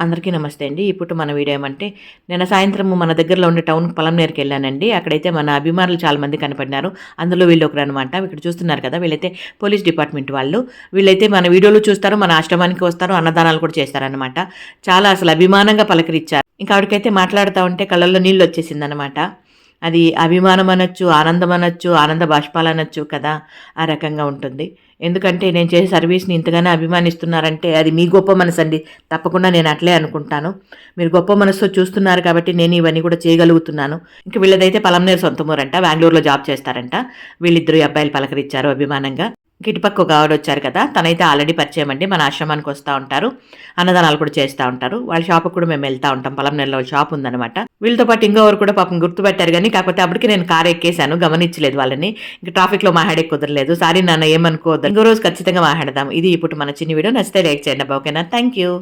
అందరికీ నమస్తే అండి. ఇప్పుడు మన వీడియో ఏమంటే, నిన్న సాయంత్రం మన దగ్గరలో ఉండే టౌన్ పొలంనేరుకి వెళ్ళానండి. అక్కడైతే మన అభిమానులు చాలా మంది కనపడినారు. అందులో వీళ్ళొకరనమాట. ఇక్కడ చూస్తున్నారు కదా! వీళ్ళైతే పోలీస్ డిపార్ట్మెంట్ వాళ్ళు. వీళ్ళైతే మన వీడియోలు చూస్తారు, మన ఆశ్రమానికి వస్తారు, అన్నదానాలు కూడా చేస్తారనమాట. చాలా అసలు అభిమానంగా పలకరిచ్చారు. ఇంకా ఆవిడకైతే మాట్లాడుతా ఉంటే కళ్ళల్లో నీళ్ళొచ్చేసిందనమాట. అది అభిమానం అనొచ్చు, ఆనందం అనొచ్చు, ఆనంద బాష్పాలనొచ్చు కదా! ఆ రకంగా ఉంటుంది. ఎందుకంటే నేను చేసే సర్వీస్‌ని ఇంతగానో అభిమానిస్తున్నారంటే అది మీ గొప్ప మనసండి. తప్పకుండా నేను అట్లే అనుకుంటాను. మీరు గొప్ప మనసుతో చూస్తున్నారు కాబట్టి నేను ఇవన్నీ కూడా చేయగలుగుతున్నాను. ఇంక వీళ్ళదైతే పలంనేరు సొంత ఊరంట. బెంగుళూరులో జాబ్ చేస్తారంట. వీళ్ళిద్దరు అబ్బాయిలు పలకరిచ్చారు అభిమానంగా. ఇటుపక్క ఒక ఆవిడొచ్చారు కదా! తనైతే ఆల్రెడీ పరిచయం అండి. మన ఆశ్రమానికి వస్తా ఉంటారు. అన్నదానాలు కూడా చేస్తా ఉంటారు. వాళ్ళ షాపుకి కూడా మేము వెళ్తా ఉంటాం. పలంనేరులో షాప్ ఉందనమాట. వీళ్ళతో పాటు ఇంకొకరు కూడా పాపం గుర్తుపట్టారు గానీ, కాకపోతే అప్పటికి నేను కారు ఎక్కేసాను. గమనించలేదు వాళ్ళని. ఇంక ట్రాఫిక్‌లో మాట్లాడేకి కుదరలేదు. సారీ నాన్న ఏమనుకోవద్దు. ఇంకో రోజు ఖచ్చితంగా మాట్లాడదాం. ఇది ఇప్పుడు మన చిన్ని వీడియో. నచ్చితే లైక్ చేయండి అబ్బా. ఓకేనా? Thank you.